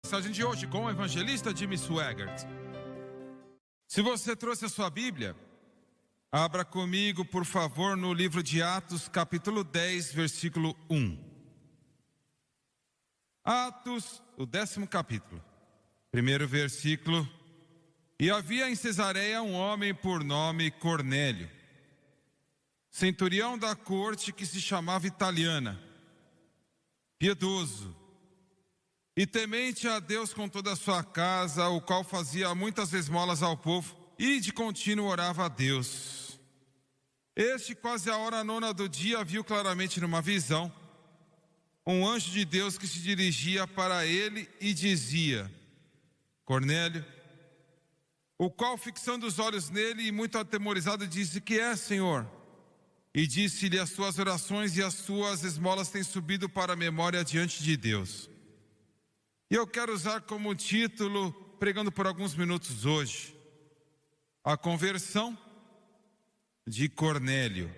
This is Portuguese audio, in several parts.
Mensagem de hoje com o evangelista Jimmy Swaggart. Se você trouxe a sua Bíblia, abra comigo, por favor, no livro de Atos, capítulo 10, versículo 1. Atos, o 10º capítulo, primeiro versículo. E havia em Cesareia um homem por nome Cornélio, centurião da corte, que se chamava Italiana, piedoso e temente a Deus com toda a sua casa, o qual fazia muitas esmolas ao povo e de contínuo orava a Deus. Este, quase à hora nona do dia, viu claramente numa visão um anjo de Deus que se dirigia para ele e dizia: Cornélio. O qual, fixando os olhos nele e muito atemorizado, disse: Que é, Senhor? E disse-lhe: As suas orações e as suas esmolas têm subido para a memória diante de Deus. E eu quero usar como título, pregando por alguns minutos hoje, a conversão de Cornélio.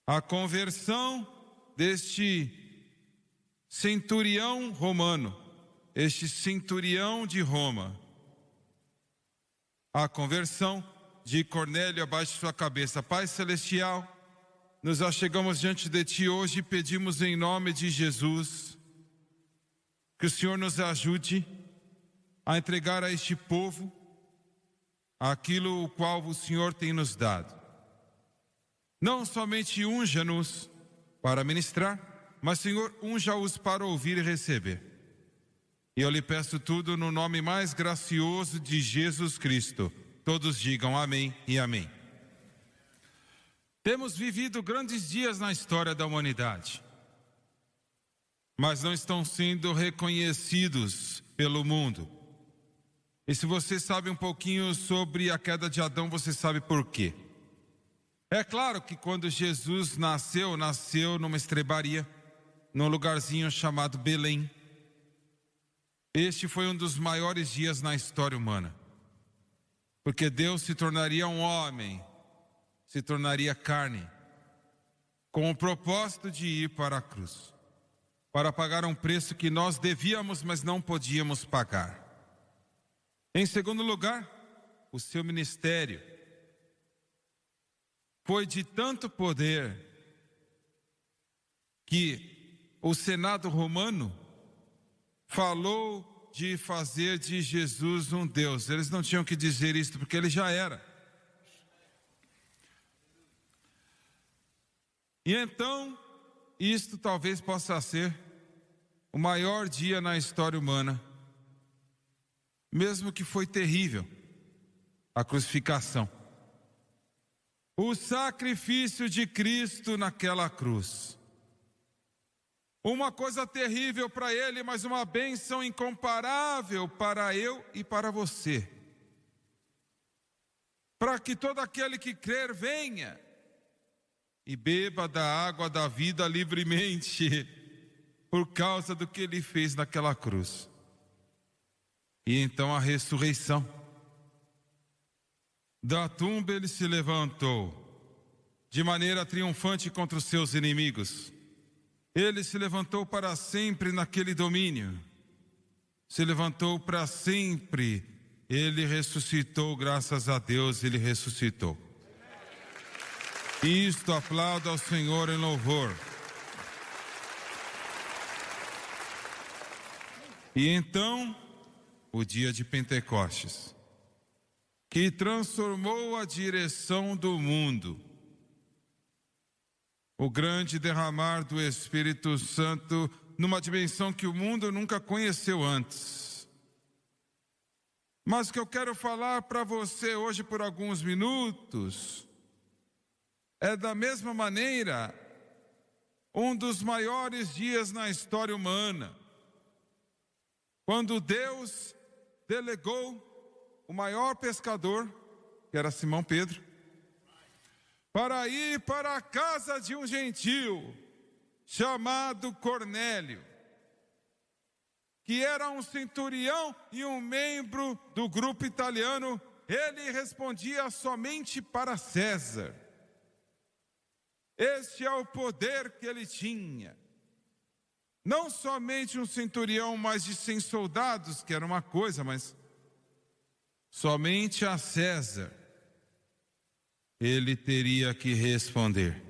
A conversão deste centurião romano, este centurião de Roma. A conversão de Cornélio. Abaixe sua cabeça. Pai Celestial, nos achegamos diante de Ti hoje e pedimos em nome de Jesus que o Senhor nos ajude a entregar a este povo aquilo o qual o Senhor tem nos dado. Não somente unja-nos para ministrar, mas, Senhor, unja-os para ouvir e receber. E eu lhe peço tudo no nome mais gracioso de Jesus Cristo. Todos digam amém e amém. Temos vivido grandes dias na história da humanidade, mas não estão sendo reconhecidos pelo mundo. E se você sabe um pouquinho sobre a queda de Adão, você sabe por quê. É claro que quando Jesus nasceu numa estrebaria, num lugarzinho chamado Belém. Este foi um dos maiores dias na história humana, porque Deus se tornaria um homem, se tornaria carne, com o propósito de ir para a cruz, para pagar um preço que nós devíamos, mas não podíamos pagar. Em segundo lugar, o seu ministério foi de tanto poder que o Senado romano falou de fazer de Jesus um Deus. Eles não tinham que dizer isso, porque ele já era. E então, isto talvez possa ser o maior dia na história humana, mesmo que foi terrível, a crucificação. O sacrifício de Cristo naquela cruz. Uma coisa terrível para ele, mas uma bênção incomparável para eu e para você. Para que todo aquele que crer venha e beba da água da vida livremente, por causa do que ele fez naquela cruz. E então a ressurreição. Da tumba ele se levantou de maneira triunfante contra os seus inimigos. Ele se levantou para sempre naquele domínio. Se levantou para sempre. Ele ressuscitou, graças a Deus, ele ressuscitou. Isto, aplauda ao Senhor em louvor. E então, o dia de Pentecostes, que transformou a direção do mundo. O grande derramar do Espírito Santo numa dimensão que o mundo nunca conheceu antes. Mas o que eu quero falar para você hoje por alguns minutos é, da mesma maneira, um dos maiores dias na história humana, quando Deus delegou o maior pescador, que era Simão Pedro, para ir para a casa de um gentio chamado Cornélio, que era um centurião e um membro do grupo italiano. Ele respondia somente para César. Este é o poder que ele tinha. Não somente um centurião, mas de 100 soldados, que era uma coisa, mas somente a César ele teria que responder.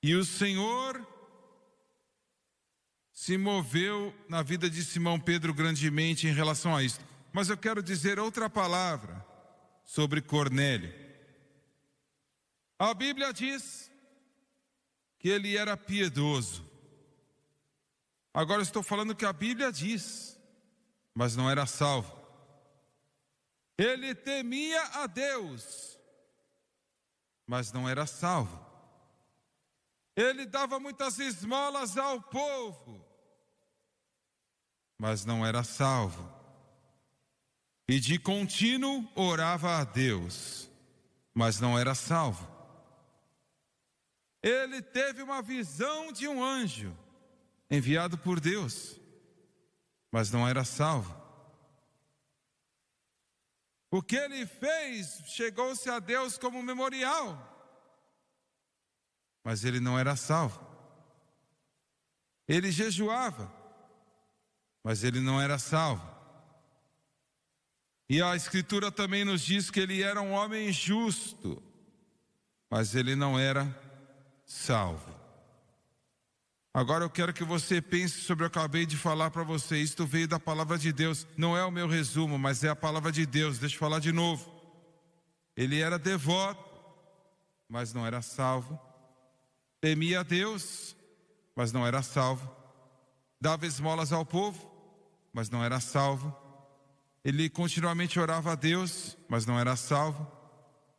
E o Senhor se moveu na vida de Simão Pedro grandemente em relação a isso. Mas eu quero dizer outra palavra sobre Cornélio. A Bíblia diz que ele era piedoso. Agora eu estou falando que a Bíblia diz, mas não era salvo. Ele temia a Deus, mas não era salvo. Ele dava muitas esmolas ao povo, mas não era salvo. E de contínuo orava a Deus, mas não era salvo. Ele teve uma visão de um anjo enviado por Deus, mas não era salvo. O que ele fez chegou-se a Deus como memorial, mas ele não era salvo. Ele jejuava, mas ele não era salvo. E a Escritura também nos diz que ele era um homem justo, mas ele não era salvo. Agora eu quero que você pense sobre o que eu acabei de falar para você. Isto veio da palavra de Deus. Não é o meu resumo, mas é a palavra de Deus. Deixa eu falar de novo. Ele era devoto, mas não era salvo. Temia a Deus, mas não era salvo. Dava esmolas ao povo, mas não era salvo. Ele continuamente orava a Deus, mas não era salvo.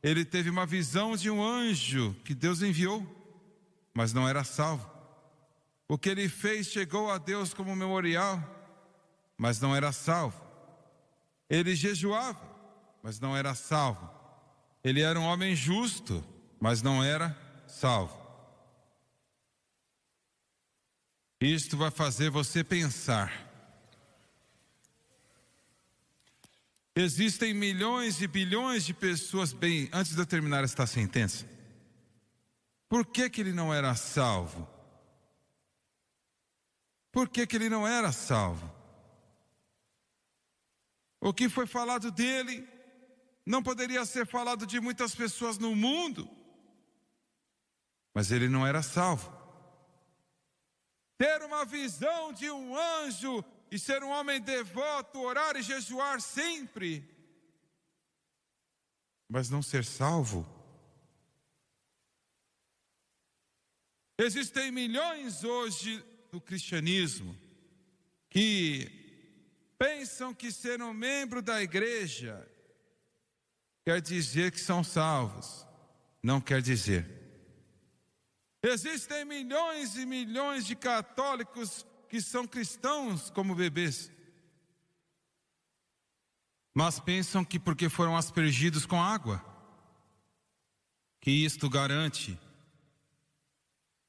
Ele teve uma visão de um anjo que Deus enviou, mas não era salvo. O que ele fez chegou a Deus como memorial, mas não era salvo. Ele jejuava, mas não era salvo. Ele era um homem justo, mas não era salvo. Isto vai fazer você pensar. Existem milhões e bilhões de pessoas, bem, antes de eu terminar esta sentença, por que ele não era salvo? Por que ele não era salvo? O que foi falado dele não poderia ser falado de muitas pessoas no mundo, mas ele não era salvo. Ter uma visão de um anjo e ser um homem devoto, orar e jejuar sempre, mas não ser salvo. Existem milhões hoje no cristianismo que pensam que ser um membro da igreja quer dizer que são salvos. Não quer dizer. Existem milhões e milhões de católicos que são cristãos como bebês, mas pensam que porque foram aspergidos com água, que isto garante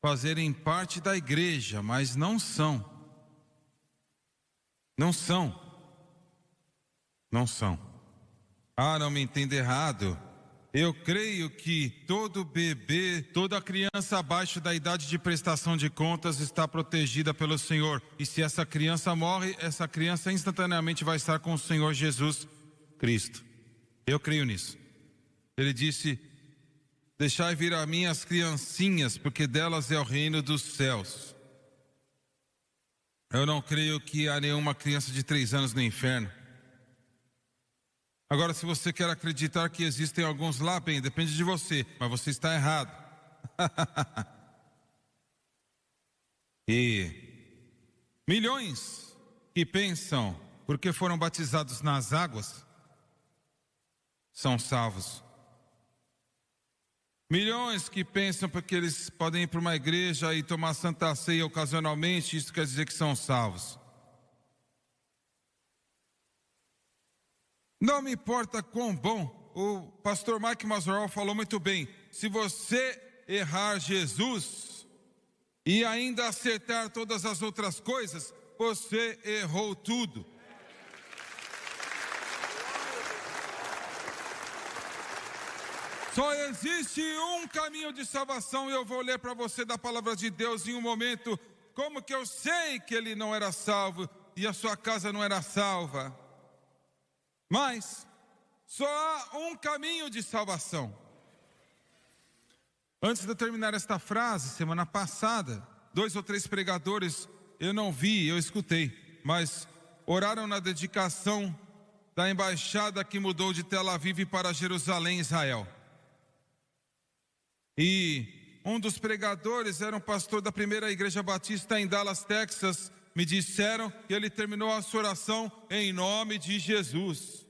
fazerem parte da igreja, mas não são. Não são. Não são. Ah, não me entenda errado. Eu creio que todo bebê, toda criança abaixo da idade de prestação de contas está protegida pelo Senhor. E se essa criança morre, essa criança instantaneamente vai estar com o Senhor Jesus Cristo. Eu creio nisso. Ele disse: deixai vir a mim as criancinhas, porque delas é o reino dos céus. Eu não creio que há nenhuma criança de 3 anos no inferno. Agora, se você quer acreditar que existem alguns lá, bem, depende de você, mas você está errado. E milhões que pensam, porque foram batizados nas águas, são salvos. Milhões que pensam porque eles podem ir para uma igreja e tomar santa ceia ocasionalmente, isso quer dizer que são salvos. Não me importa quão bom, o pastor Mike Mazoral falou muito bem, se você errar Jesus e ainda acertar todas as outras coisas, você errou tudo. Só existe um caminho de salvação. E eu vou ler para você da palavra de Deus em um momento. Como que eu sei que ele não era salvo e a sua casa não era salva? Mas só há um caminho de salvação. Antes de eu terminar esta frase, semana passada, 2 ou 3 pregadores, eu não vi, eu escutei, mas oraram na dedicação da embaixada que mudou de Tel Aviv para Jerusalém, Israel. E um dos pregadores era um pastor da primeira igreja batista em Dallas, Texas. Me disseram que ele terminou a sua oração em nome de Jesus.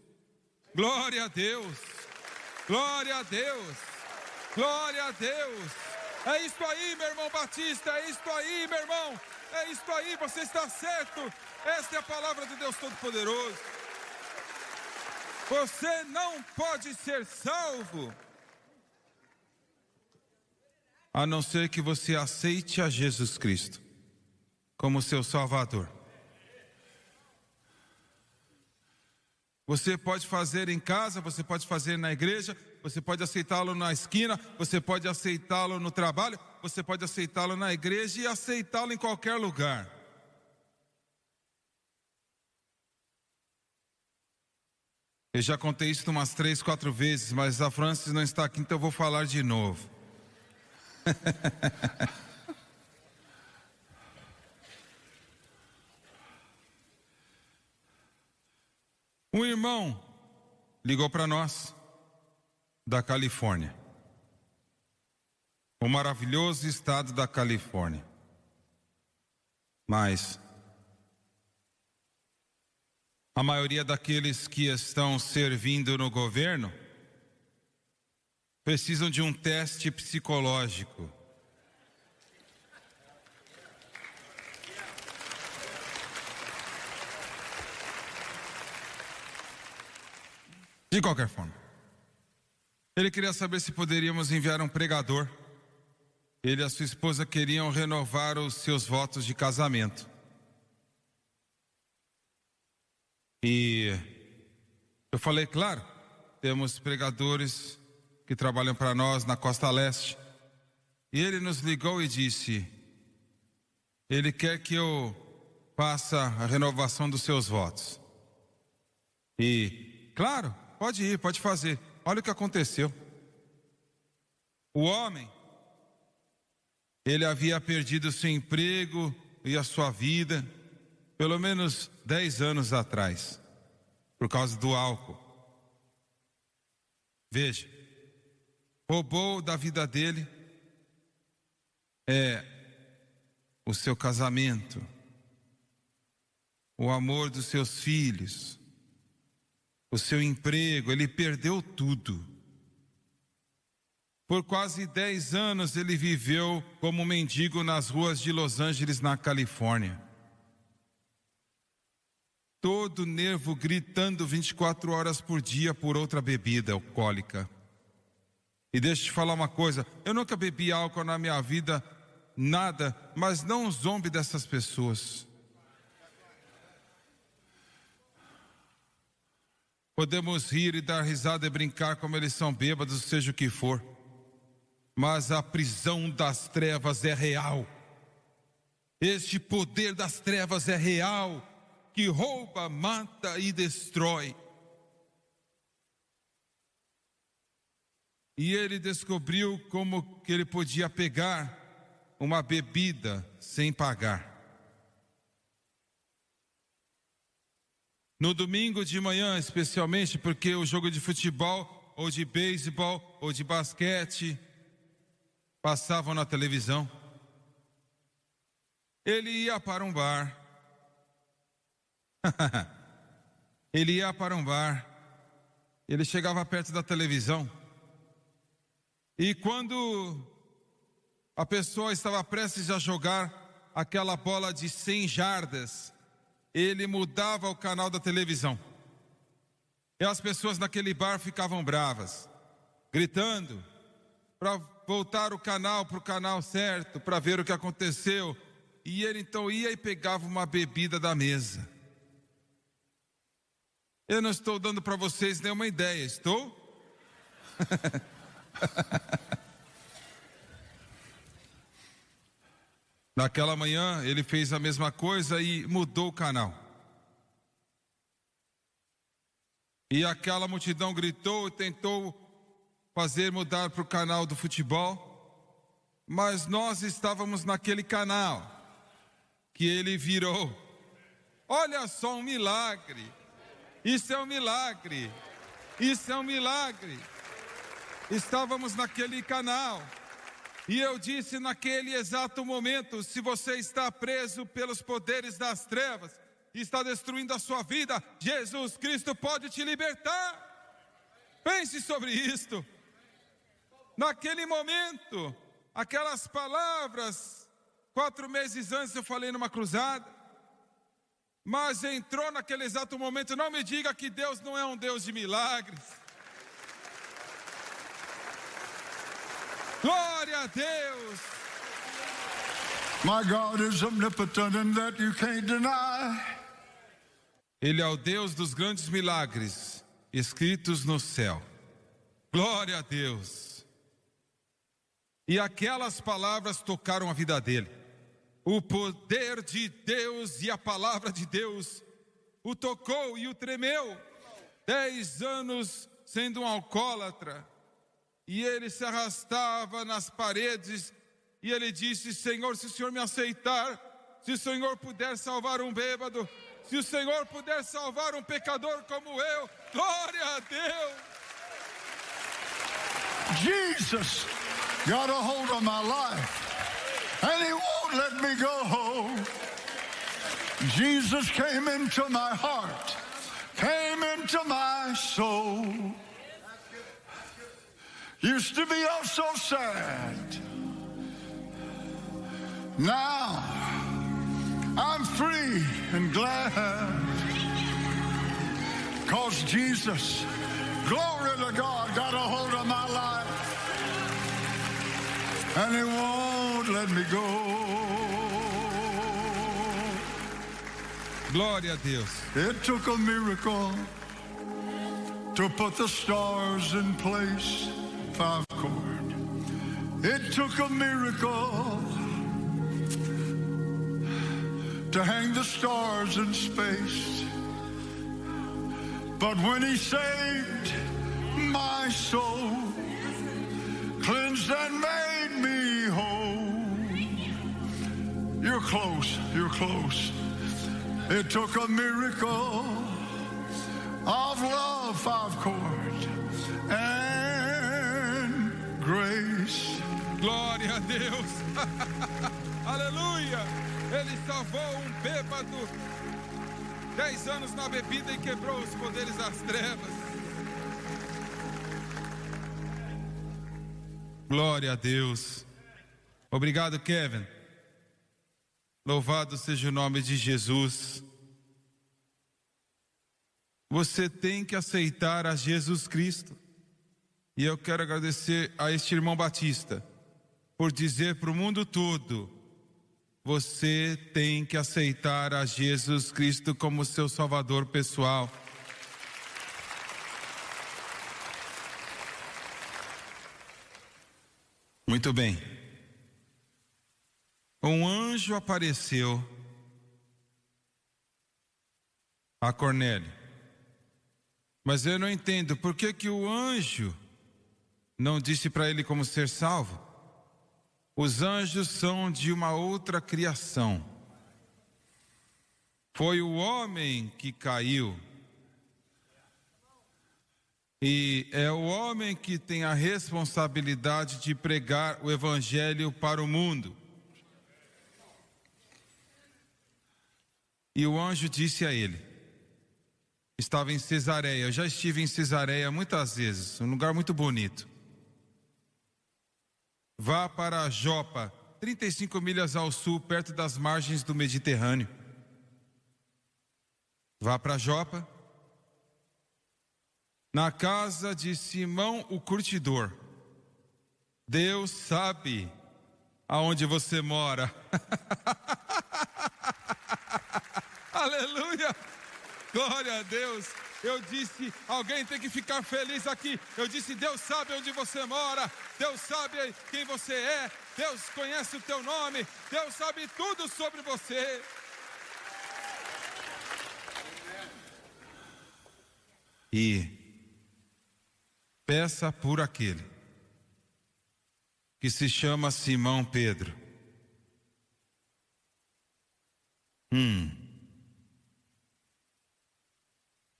Glória a Deus, glória a Deus, glória a Deus. É isso aí, meu irmão Batista, é isso aí, meu irmão. É isso aí, você está certo. Esta é a palavra de Deus Todo-Poderoso. Você não pode ser salvo a não ser que você aceite a Jesus Cristo como seu Salvador. Você pode fazer em casa, você pode fazer na igreja, você pode aceitá-lo na esquina, você pode aceitá-lo no trabalho, você pode aceitá-lo na igreja e aceitá-lo em qualquer lugar. Eu já contei isso umas 3, 4 vezes, mas a Francis não está aqui, então eu vou falar de novo. Um irmão ligou para nós da Califórnia, o maravilhoso estado da Califórnia. Mas a maioria daqueles que estão servindo no governo precisam de um teste psicológico. De qualquer forma, ele queria saber se poderíamos enviar um pregador. Ele e a sua esposa queriam renovar os seus votos de casamento. E eu falei, claro, temos pregadores que trabalham para nós na Costa Leste. E ele nos ligou e disse, ele quer que eu faça a renovação dos seus votos. E, claro, pode ir, pode fazer. Olha o que aconteceu. O homem, ele havia perdido seu emprego e a sua vida pelo menos 10 anos atrás, por causa do álcool. Veja, roubou da vida dele o seu casamento, o amor dos seus filhos, o seu emprego. Ele perdeu tudo. Por quase 10 anos ele viveu como mendigo nas ruas de Los Angeles, na Califórnia. Todo nervo gritando 24 horas por dia por outra bebida alcoólica. E deixa eu te falar uma coisa, eu nunca bebi álcool na minha vida, nada, mas não zombe dessas pessoas. Podemos rir e dar risada e brincar como eles são bêbados, seja o que for. Mas a prisão das trevas é real. Este poder das trevas é real, que rouba, mata e destrói. E ele descobriu como que ele podia pegar uma bebida sem pagar. No domingo de manhã, especialmente, porque o jogo de futebol, ou de beisebol, ou de basquete, passavam na televisão. Ele ia para um bar. Ele ia para um bar. Ele chegava perto da televisão. E quando a pessoa estava prestes a jogar aquela bola de 100 jardas, ele mudava o canal da televisão. E as pessoas naquele bar ficavam bravas, gritando para voltar o canal para o canal certo, para ver o que aconteceu. E ele então ia e pegava uma bebida da mesa. Eu não estou dando para vocês nenhuma ideia, estou? Naquela manhã, ele fez a mesma coisa e mudou o canal. E aquela multidão gritou e tentou fazer mudar para o canal do futebol. Mas nós estávamos naquele canal que ele virou. Olha só um milagre. Isso é um milagre. Isso é um milagre. Estávamos naquele canal. E eu disse naquele exato momento: se você está preso pelos poderes das trevas e está destruindo a sua vida, Jesus Cristo pode te libertar. Pense sobre isto. Naquele momento, aquelas palavras, 4 meses antes eu falei numa cruzada, mas entrou naquele exato momento. Não me diga que Deus não é um Deus de milagres. Glória a Deus. My God is omnipotent and that you can't deny. Ele é o Deus dos grandes milagres escritos no céu. Glória a Deus. E aquelas palavras tocaram a vida dele. O poder de Deus e a palavra de Deus o tocou e o tremeu. 10 anos sendo um alcoólatra. E ele se arrastava nas paredes. E ele disse: Senhor, se o Senhor me aceitar, se o Senhor puder salvar um bêbado, se o Senhor puder salvar um pecador como eu, glória a Deus. Jesus got a hold of my life, and he won't let me go. Jesus came into my heart, came into my soul. Used to be oh so sad. Now I'm free and glad, 'cause Jesus, glory to God, got a hold of my life, and he won't let me go. Glória a Deus. It took a miracle to put the stars in place. 5 chord. It took a miracle to hang the stars in space. But when he saved my soul, cleansed and made me whole. You're close, you're close. It took a miracle of love, 5 chord, and grace. Glória a Deus. Aleluia. Ele salvou um bêbado, 10 anos na bebida, e quebrou os poderes das trevas. Glória a Deus. Obrigado, Kevin. Louvado seja o nome de Jesus. Você tem que aceitar a Jesus Cristo. E eu quero agradecer a este irmão Batista por dizer para o mundo todo: você tem que aceitar a Jesus Cristo como seu Salvador pessoal. Muito bem. Um anjo apareceu a Cornélio. Mas eu não entendo por que o anjo não disse para ele como ser salvo. Os anjos são de uma outra criação. Foi o homem que caiu. E é o homem que tem a responsabilidade de pregar o evangelho para o mundo. E o anjo disse a ele, estava em Cesareia, eu já estive em Cesareia muitas vezes, um lugar muito bonito. Vá para Jopa, 35 milhas ao sul, perto das margens do Mediterrâneo. Vá para Jopa, na casa de Simão o curtidor. Deus sabe aonde você mora. Aleluia! Glória a Deus! Eu disse, alguém tem que ficar feliz aqui. Eu disse, Deus sabe onde você mora. Deus sabe quem você é. Deus conhece o teu nome. Deus sabe tudo sobre você. E peça por aquele que se chama Simão Pedro.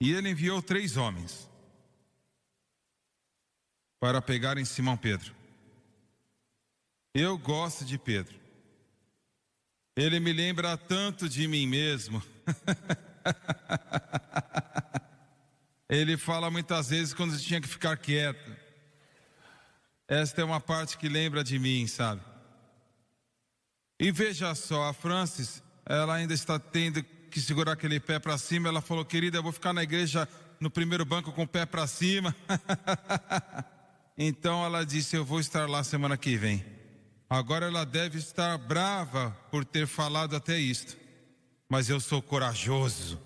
E ele enviou 3 homens para pegarem Simão Pedro. Eu gosto de Pedro. Ele me lembra tanto de mim mesmo. Ele fala muitas vezes quando tinha que ficar quieto. Esta é uma parte que lembra de mim, sabe? E veja só, a Francis, ela ainda está tendo que segurar aquele pé para cima. Ela falou, querida, eu vou ficar na igreja no primeiro banco com o pé para cima. Então ela disse, eu vou estar lá semana que vem. Agora ela deve estar brava por ter falado até isto. Mas eu sou corajoso.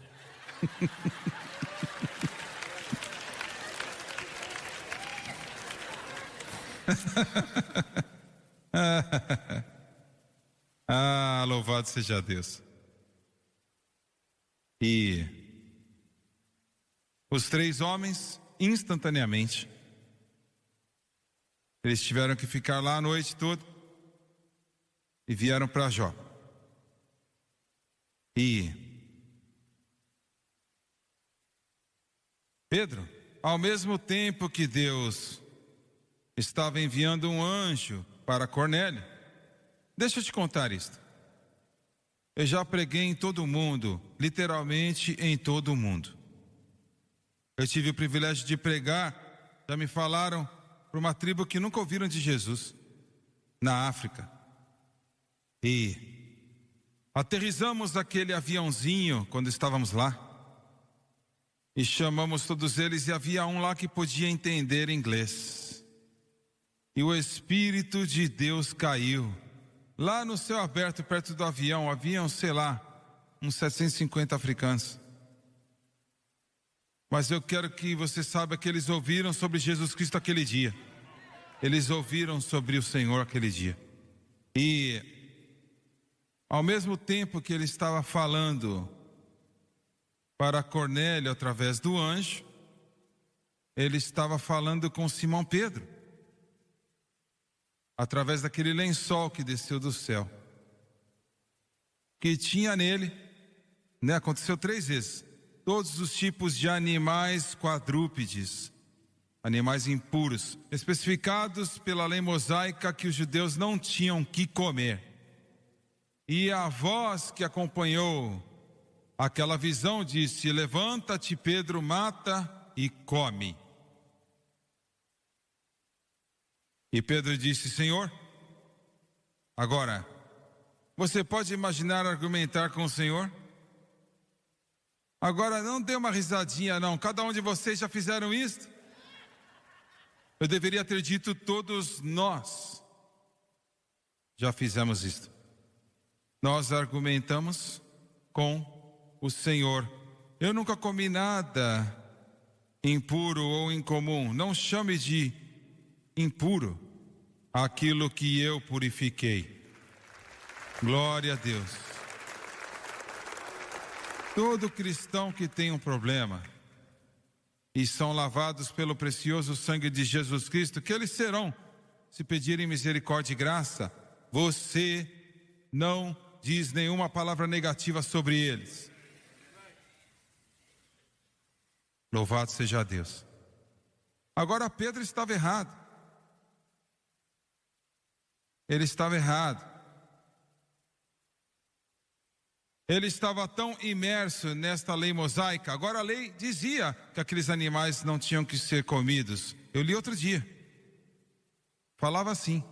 Louvado seja Deus. E os 3 homens, instantaneamente, eles tiveram que ficar lá a noite toda e vieram para Jope. E Pedro, ao mesmo tempo que Deus estava enviando um anjo para Cornélio, deixa eu te contar isto. Eu já preguei em todo o mundo, literalmente em todo o mundo. Eu tive o privilégio de pregar, já me falaram, para uma tribo que nunca ouviram de Jesus, na África. E aterrissamos aquele aviãozinho quando estávamos lá. E chamamos todos eles e havia um lá que podia entender inglês. E o Espírito de Deus caiu. Lá no céu aberto, perto do avião, haviam, sei lá, uns 750 africanos. Mas eu quero que você saiba que eles ouviram sobre Jesus Cristo aquele dia. Eles ouviram sobre o Senhor aquele dia. E ao mesmo tempo que ele estava falando para Cornélio através do anjo, ele estava falando com Simão Pedro, através daquele lençol que desceu do céu, que tinha nele, né, aconteceu 3 vezes, todos os tipos de animais quadrúpedes, animais impuros, especificados pela lei mosaica que os judeus não tinham que comer. E a voz que acompanhou aquela visão disse, levanta-te Pedro, mata e come. E Pedro disse, Senhor, agora, você pode imaginar argumentar com o Senhor? Agora não dê uma risadinha não, cada um de vocês já fizeram isso? Eu deveria ter dito, todos nós já fizemos isso. Nós argumentamos com o Senhor. Eu nunca comi nada impuro ou incomum. Não chame de impuro aquilo que eu purifiquei. Glória a Deus. Todo cristão que tem um problema e são lavados pelo precioso sangue de Jesus Cristo, que eles serão, se pedirem misericórdia e graça, você não diz nenhuma palavra negativa sobre eles. Louvado seja Deus. Agora Pedro estava errado. Ele estava errado. Ele estava tão imerso nesta lei mosaica. Agora a lei dizia que aqueles animais não tinham que ser comidos. Eu li outro dia. Falava assim.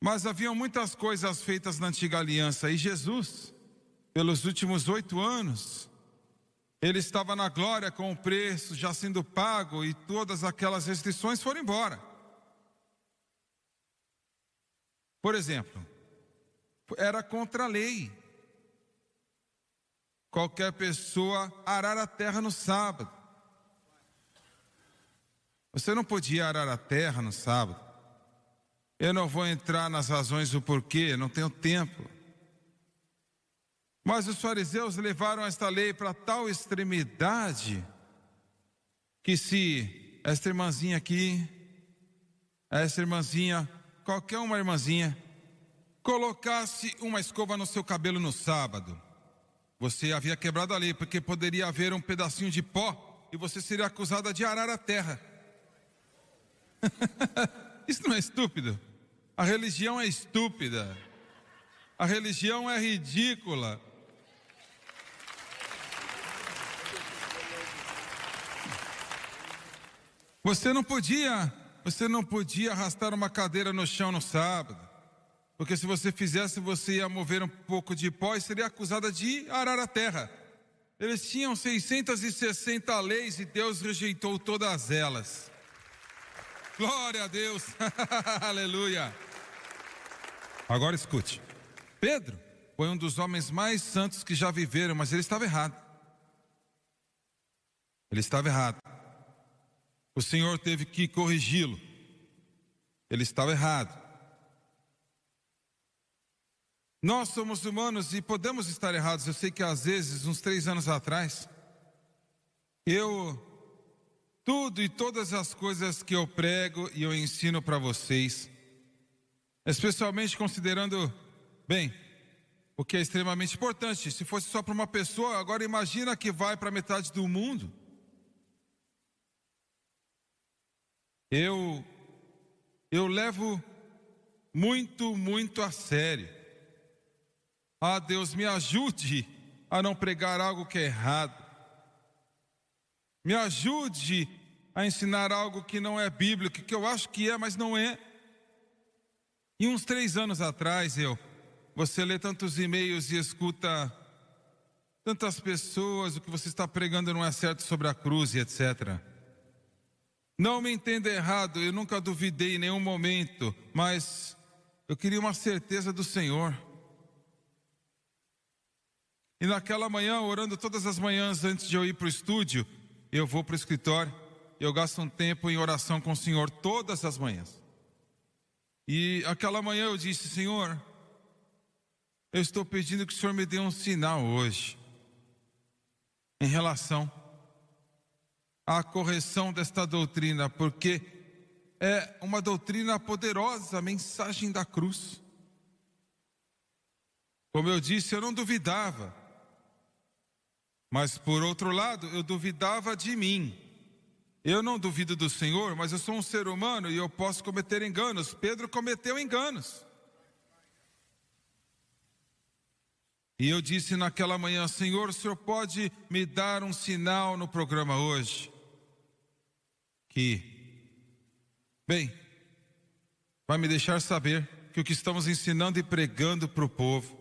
Mas haviam muitas coisas feitas na antiga aliança. E Jesus, pelos últimos 8 anos, ele estava na glória com o preço já sendo pago e todas aquelas restrições foram embora. Por exemplo, era contra a lei qualquer pessoa arar a terra no sábado. Você não podia arar a terra no sábado. Eu não vou entrar nas razões do porquê, não tenho tempo. Mas os fariseus levaram esta lei para tal extremidade que se esta irmãzinha aqui, essa irmãzinha, qualquer uma irmãzinha, colocasse uma escova no seu cabelo no sábado, você havia quebrado a lei, porque poderia haver um pedacinho de pó e você seria acusada de arar a terra. Isso não é estúpido? A religião é estúpida. A religião é ridícula. Você não podia arrastar uma cadeira no chão no sábado, porque se você fizesse, você ia mover um pouco de pó e seria acusada de arar a terra. Eles tinham 660 leis e Deus rejeitou todas elas. Glória a Deus. Aleluia. Agora escute. Pedro foi um dos homens mais santos que já viveram, mas ele estava errado. Ele estava errado. O Senhor teve que corrigi-lo. Ele estava errado. Nós somos humanos e podemos estar errados. Eu sei que às vezes, uns 3 anos atrás, tudo e todas as coisas que eu prego e eu ensino para vocês, especialmente considerando, bem, o que é extremamente importante. Se fosse só para uma pessoa, agora imagina que vai para metade do mundo. Eu levo muito a sério. Ah, Deus, me ajude a não pregar algo que é errado. Me ajude a ensinar algo que não é bíblico, que eu acho que é, mas não é. E uns 3 anos atrás, você lê tantos e-mails e escuta tantas pessoas, o que você está pregando não é certo sobre a cruz e etc. Não me entenda errado, eu nunca duvidei em nenhum momento, mas eu queria uma certeza do Senhor. E naquela manhã, orando todas as manhãs antes de eu ir para o estúdio, eu vou para o escritório, eu gasto um tempo em oração com o Senhor todas as manhãs. E aquela manhã eu disse: Senhor, eu estou pedindo que o Senhor me dê um sinal hoje, em relação à correção desta doutrina, porque é uma doutrina poderosa, a mensagem da cruz. Como eu disse, eu não duvidava. Mas por outro lado, eu duvidava de mim. Eu não duvido do Senhor, mas eu sou um ser humano e eu posso cometer enganos. Pedro cometeu enganos. E eu disse naquela manhã: Senhor, o Senhor pode me dar um sinal no programa hoje? Bem, vai me deixar saber que o que estamos ensinando e pregando para o povo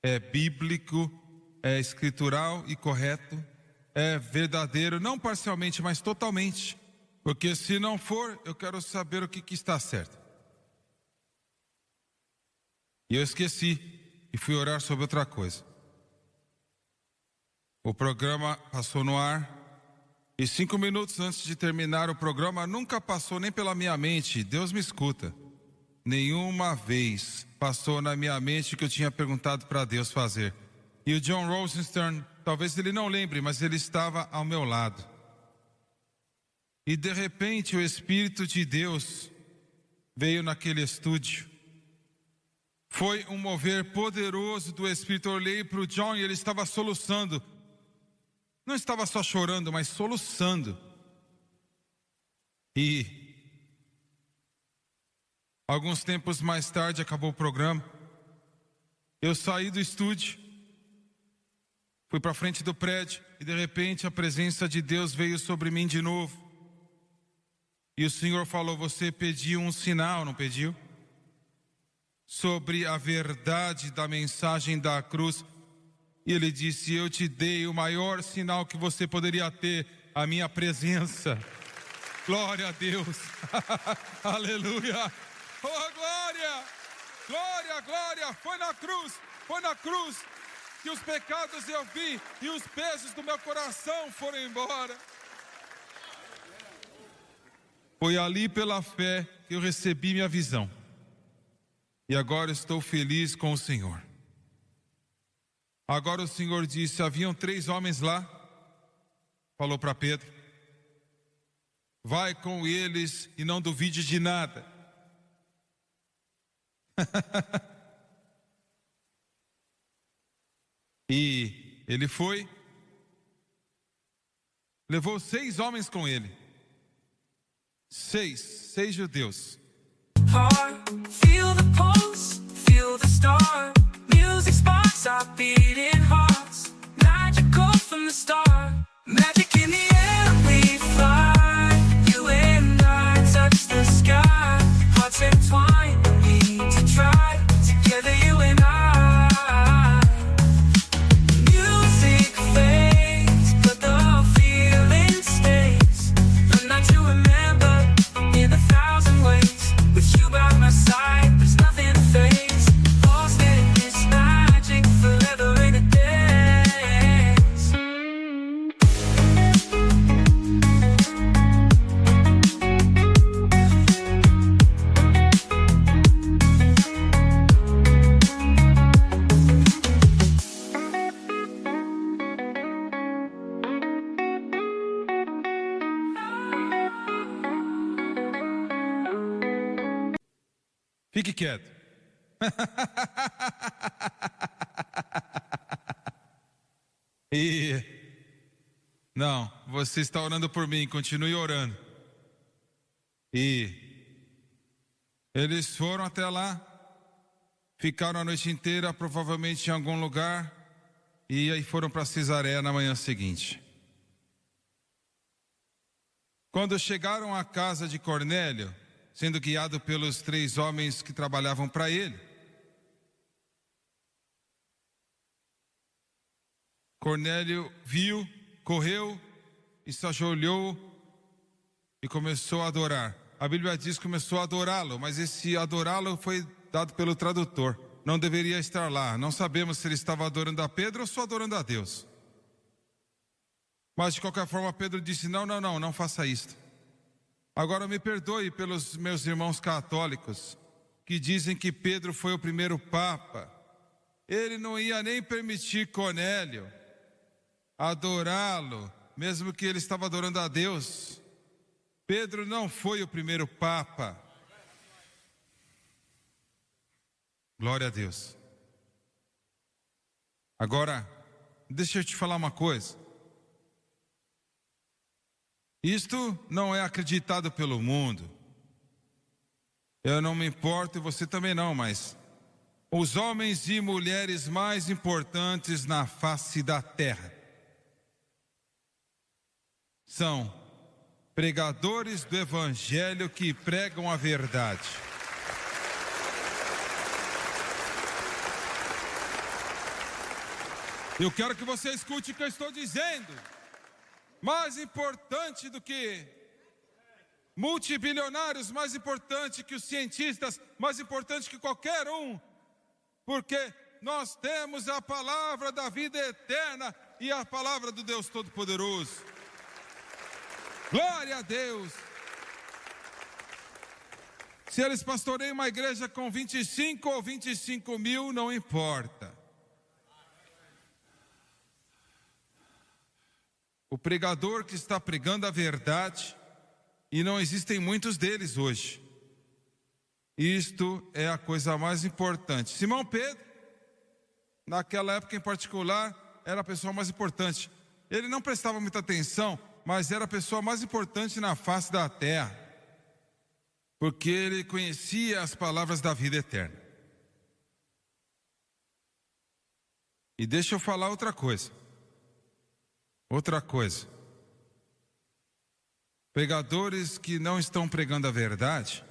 é bíblico, é escritural e correto, é verdadeiro, não parcialmente, mas totalmente. Porque se não for, eu quero saber o que está certo. E eu esqueci e fui orar sobre outra coisa. O programa passou no ar e 5 minutos antes de terminar o programa, nunca passou nem pela minha mente, Deus me escuta, nenhuma vez passou na minha mente que eu tinha perguntado para Deus fazer. E o John Rosenstern, talvez ele não lembre, mas ele estava ao meu lado. E de repente o Espírito de Deus veio naquele estúdio. Foi um mover poderoso do Espírito. Eu olhei para o John e ele estava soluçando. Não estava só chorando, mas soluçando. E alguns tempos mais tarde acabou o programa. Eu saí do estúdio, fui para frente do prédio e de repente a presença de Deus veio sobre mim de novo. E o Senhor falou: você pediu um sinal, não pediu? Sobre a verdade da mensagem da cruz. E ele disse: eu te dei o maior sinal que você poderia ter, a minha presença. Glória a Deus. Aleluia. Oh, glória. Glória, glória. Foi na cruz. Foi na cruz. que os pecados eu vi e os pesos do meu coração foram embora. Foi ali pela fé que eu recebi minha visão. E agora estou feliz com o Senhor. Agora o Senhor disse, haviam 3 homens lá. Falou para Pedro, vai com eles e não duvide de nada. E ele foi, levou 6 homens com ele. 6 judeus. Feel the pulse, feel the star. Music sparks are beating hearts. Magical from the start. Magic in the air we fly. You and I touch the sky. Hearts entwined, we need to try. Together you and I. Music fades, but the feeling stays. A night to remember in 1,000 ways. With you by my side, there's nothing to face. Lost in this magic, forever in a dance. Fique quieto. Não, você está orando por mim, continue orando. E eles foram até lá, ficaram a noite inteira, provavelmente em algum lugar, e aí foram para Cesareia na manhã seguinte. Quando chegaram à casa de Cornélio, sendo guiado pelos 3 homens que trabalhavam para ele, Cornélio viu, correu e se ajoelhou e começou a adorar. A Bíblia diz que começou a adorá-lo, mas esse adorá-lo foi dado pelo tradutor. Não deveria estar lá. Não sabemos se ele estava adorando a Pedro ou só adorando a Deus. Mas de qualquer forma Pedro disse, não faça isto. Agora me perdoe pelos meus irmãos católicos que dizem que Pedro foi o primeiro Papa. Ele não ia nem permitir Cornélio adorá-lo, mesmo que ele estava adorando a Deus. Pedro não foi o primeiro Papa. Glória a Deus. Agora, deixa eu te falar uma coisa. Isto não é acreditado pelo mundo. Eu não me importo e você também não, mas os homens e mulheres mais importantes na face da terra são pregadores do Evangelho que pregam a verdade. Eu quero que você escute o que eu estou dizendo. Mais importante do que multibilionários, mais importante que os cientistas, mais importante que qualquer um, porque nós temos a palavra da vida eterna e a palavra do Deus Todo-Poderoso. Glória a Deus. Se eles pastoreiam uma igreja com 25 ou 25 mil, não importa. O pregador que está pregando a verdade, e não existem muitos deles hoje. Isto é a coisa mais importante. Simão Pedro, naquela época em particular, era a pessoa mais importante. Ele não prestava muita atenção, mas era a pessoa mais importante na face da terra, porque ele conhecia as palavras da vida eterna. E deixa eu falar outra coisa. Pregadores que não estão pregando a verdade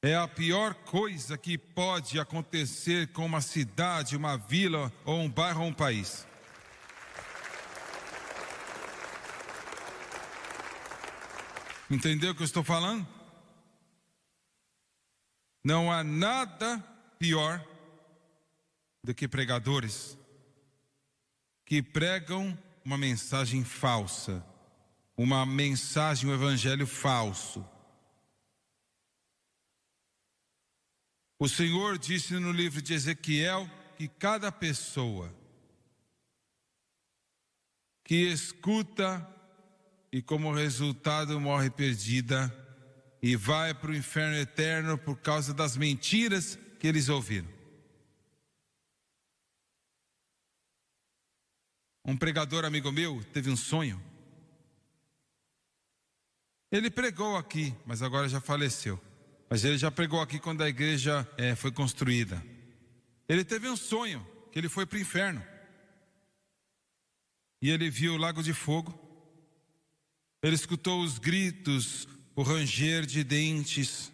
é a pior coisa que pode acontecer com uma cidade, uma vila, ou um bairro, ou um país. Entendeu o que eu estou falando? Não há nada pior do que pregadores que pregam uma mensagem falsa, uma mensagem, um evangelho falso. O Senhor disse no livro de Ezequiel que cada pessoa que escuta e como resultado morre perdida e vai para o inferno eterno por causa das mentiras que eles ouviram. Um pregador amigo meu teve um sonho. Ele pregou aqui, mas agora já faleceu. Mas ele já pregou aqui quando a igreja foi construída. Ele teve um sonho, que ele foi para o inferno. E ele viu o lago de fogo. Ele escutou os gritos, o ranger de dentes.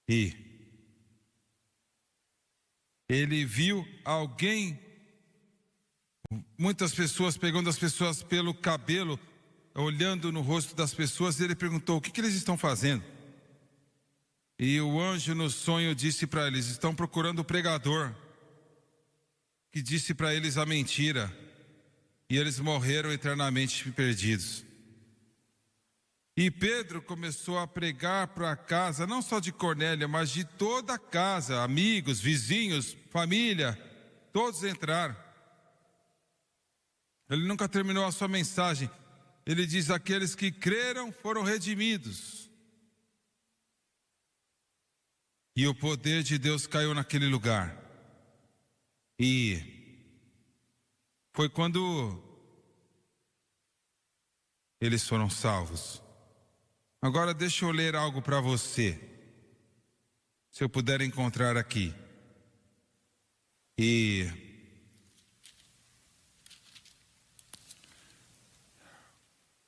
E ele viu alguém, muitas pessoas pegando as pessoas pelo cabelo, olhando no rosto das pessoas, e ele perguntou: o que eles estão fazendo? E o anjo no sonho disse para eles: estão procurando o pregador que disse para eles a mentira, e eles morreram eternamente perdidos. E Pedro começou a pregar para a casa, não só de Cornélio, mas de toda a casa, amigos, vizinhos, família, todos entraram. Ele nunca terminou a sua mensagem. Ele diz: aqueles que creram foram redimidos. E o poder de Deus caiu naquele lugar. E foi quando eles foram salvos. Agora deixa eu ler algo para você, se eu puder encontrar aqui. E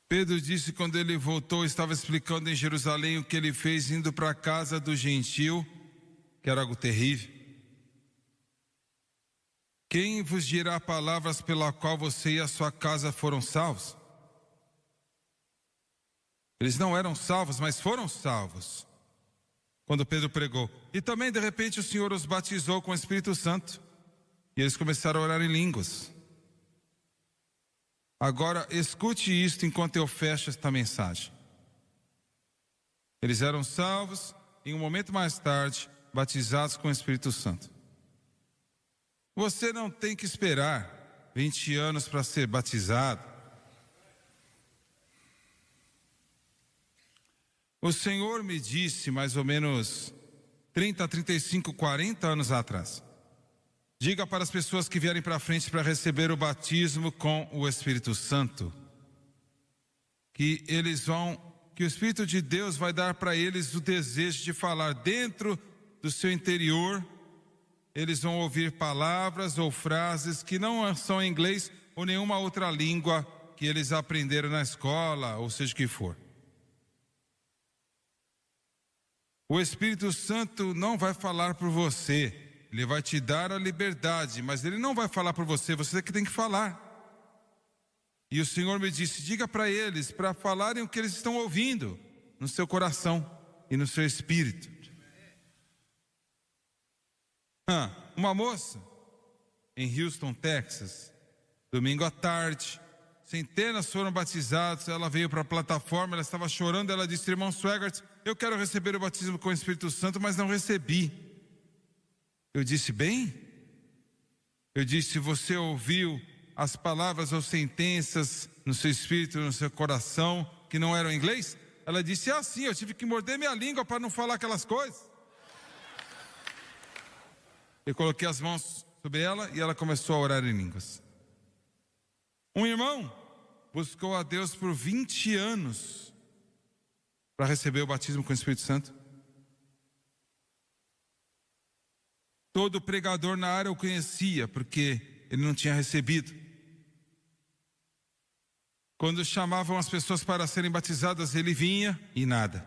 Pedro disse, quando ele voltou, estava explicando em Jerusalém o que ele fez indo para a casa do gentil, que era algo terrível. Quem vos dirá palavras pela qual você e a sua casa foram salvos? Eles não eram salvos, mas foram salvos quando Pedro pregou. E também, de repente, o Senhor os batizou com o Espírito Santo. E eles começaram a orar em línguas. Agora, escute isto enquanto eu fecho esta mensagem. Eles eram salvos, e um momento mais tarde, batizados com o Espírito Santo. Você não tem que esperar 20 anos para ser batizado. O Senhor me disse mais ou menos 30, 35, 40 anos atrás: diga para as pessoas que vierem para frente para receber o batismo com o Espírito Santo, que o Espírito de Deus vai dar para eles o desejo de falar dentro do seu interior. Eles vão ouvir palavras ou frases que não são em inglês ou nenhuma outra língua que eles aprenderam na escola, ou seja o que for. O Espírito Santo não vai falar por você. Ele vai te dar a liberdade, mas ele não vai falar por você, você que tem que falar. E o Senhor me disse: diga para eles, para falarem o que eles estão ouvindo no seu coração e no seu espírito. Uma moça em Houston, Texas, domingo à tarde, centenas foram batizados. Ela veio para a plataforma, ela estava chorando. Ela disse: irmão Swaggart, eu quero receber o batismo com o Espírito Santo, mas não recebi. Eu disse: bem? Eu disse: você ouviu as palavras ou sentenças no seu espírito, no seu coração, que não eram em inglês? Ela disse: sim, eu tive que morder minha língua para não falar aquelas coisas. Eu coloquei as mãos sobre ela e ela começou a orar em línguas. Um irmão buscou a Deus por 20 anos para receber o batismo com o Espírito Santo. Todo pregador na área o conhecia, porque ele não tinha recebido. Quando chamavam as pessoas para serem batizadas, ele vinha e nada.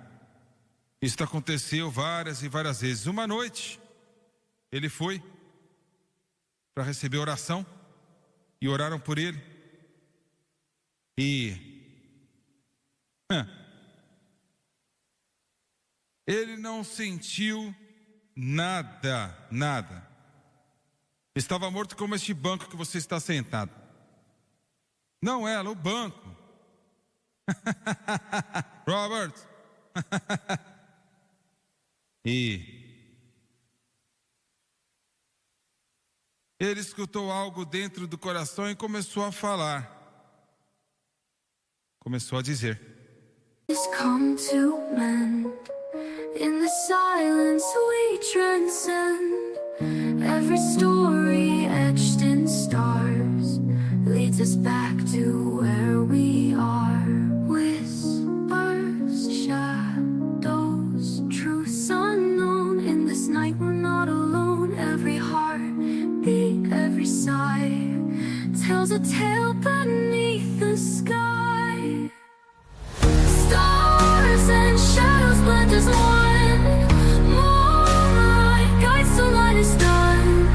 Isso aconteceu várias e várias vezes. Uma noite, ele foi para receber oração e oraram por ele. E ele não sentiu nada. Estava morto como este banco que você está sentado. Não ela, o banco. Robert. E ele escutou algo dentro do coração e começou a falar. Começou a dizer: Come to mend. In the silence we transcend. Every story etched in stars leads us back to where we are. Whispers, shadows, truths unknown. In this night we're not alone. Every heartbeat, every sigh tells a tale beneath the sky. Stars and shadows blend as one. Moonlight guides till light is done.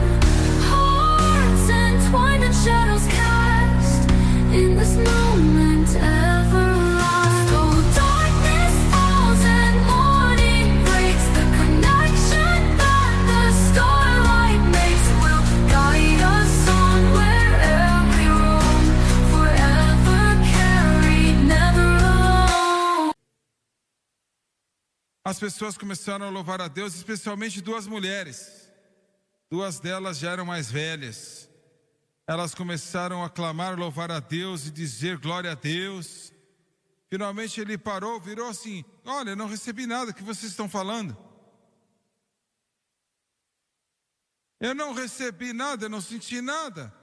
Hearts entwined and shadows cast. In this moment ever lost. Oh, darkness falls and morning breaks. The connection that the starlight makes will guide us on wherever we roam. Forever carried, never alone. As pessoas começaram a louvar a Deus, especialmente duas mulheres. Duas delas já eram mais velhas. Elas começaram a clamar, louvar a Deus e dizer glória a Deus. Finalmente ele parou, virou assim: olha, não recebi nada, o que vocês estão falando? Eu não recebi nada, eu não senti nada.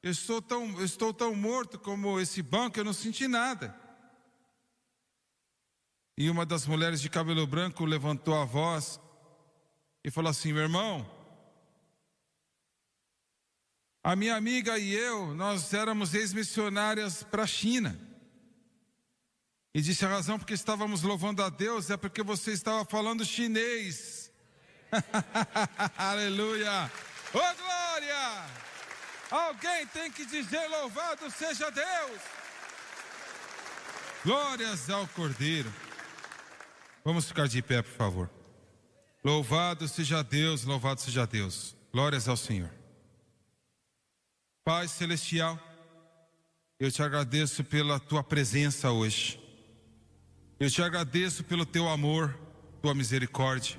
Eu estou tão morto como esse banco, eu não senti nada. E uma das mulheres de cabelo branco levantou a voz e falou assim: meu irmão, a minha amiga e eu, nós éramos ex-missionárias para a China. E disse: a razão porque estávamos louvando a Deus é porque você estava falando chinês. Aleluia! Ô glória! Alguém tem que dizer louvado seja Deus. Glórias ao Cordeiro. Vamos ficar de pé, por favor. Louvado seja Deus, louvado seja Deus. Glórias ao Senhor. Pai Celestial, eu te agradeço pela tua presença hoje. Eu te agradeço pelo teu amor, tua misericórdia.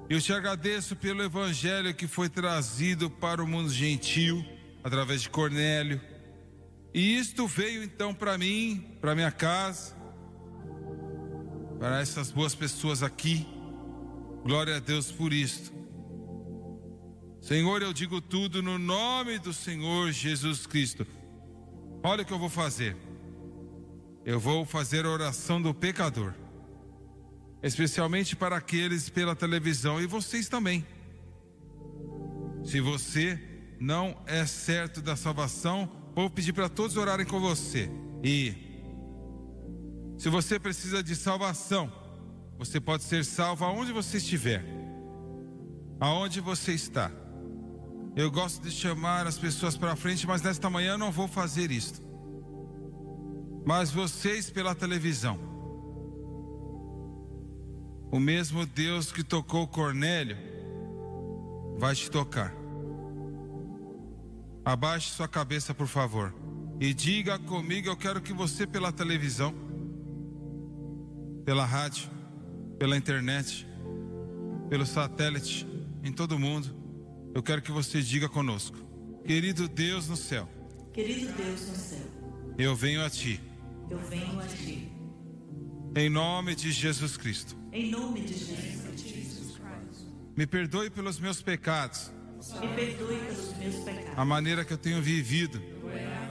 Eu te agradeço pelo evangelho que foi trazido para o mundo gentil, através de Cornélio. E isto veio então para mim, para minha casa, para essas boas pessoas aqui. Glória a Deus por isto. Senhor, eu digo tudo no nome do Senhor Jesus Cristo. Olha o que eu vou fazer. Eu vou fazer a oração do pecador, especialmente para aqueles pela televisão e vocês também. Se você não é certo da salvação, vou pedir para todos orarem com você. E se você precisa de salvação, você pode ser salvo aonde você estiver, aonde você está. Eu gosto de chamar as pessoas para frente, mas nesta manhã eu não vou fazer isto. Mas vocês pela televisão, o mesmo Deus que tocou Cornélio vai te tocar. Abaixe sua cabeça, por favor, e diga comigo: eu quero que você pela televisão, pela rádio, pela internet, pelo satélite, em todo mundo, eu quero que você diga conosco: querido Deus no céu, querido Deus no céu, eu venho a ti, eu venho a ti, em nome de Jesus Cristo. em nome de Jesus Cristo. Me perdoe pelos meus pecados, Me perdoe pelos meus pecados, a maneira que eu tenho vivido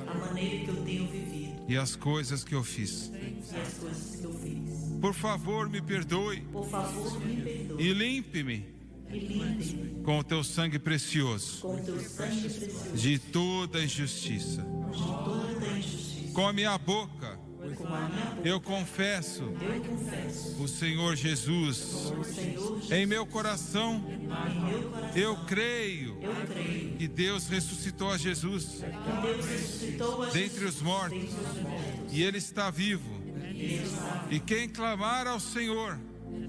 a maneira que eu tenho vivido e as coisas que eu fiz. e as coisas que eu fiz. Por favor, me perdoe Por favor, me perdoe e limpe-me e limpe-me com o teu sangue precioso com o teu sangue precioso de toda injustiça. de toda injustiça. Com a minha boca Com a minha boca eu confesso eu confesso o Senhor Jesus. o Senhor Jesus. Em meu coração Em meu coração eu creio eu creio que Deus ressuscitou a Jesus que Deus ressuscitou a dentre Jesus os mortos e Ele está vivo. E quem clamar ao Senhor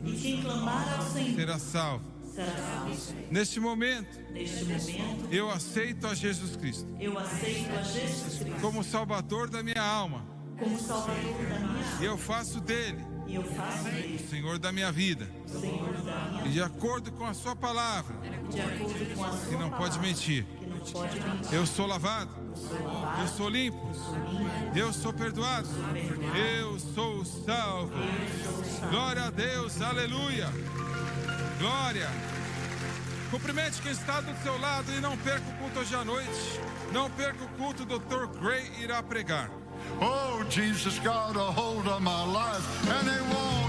e quem clamar ao Senhor será salvo. será salvo. Neste momento, Neste momento, eu aceito a Jesus Cristo eu aceito a Jesus Cristo como Salvador da minha alma. como Salvador da minha alma. E eu faço dele E eu faço dele Senhor da minha vida. o Senhor da minha E de acordo com a sua palavra, vida, de acordo com a sua que não pode palavra, mentir, que não pode mentir. eu sou lavado, eu sou limpo, eu sou perdoado, eu sou salvo. Glória a Deus, aleluia. Glória. Cumprimente quem está do seu lado e não perca o culto hoje à noite. Não perca o culto, o Dr. Gray irá pregar. Oh, Jesus got a hold of my life, and they won't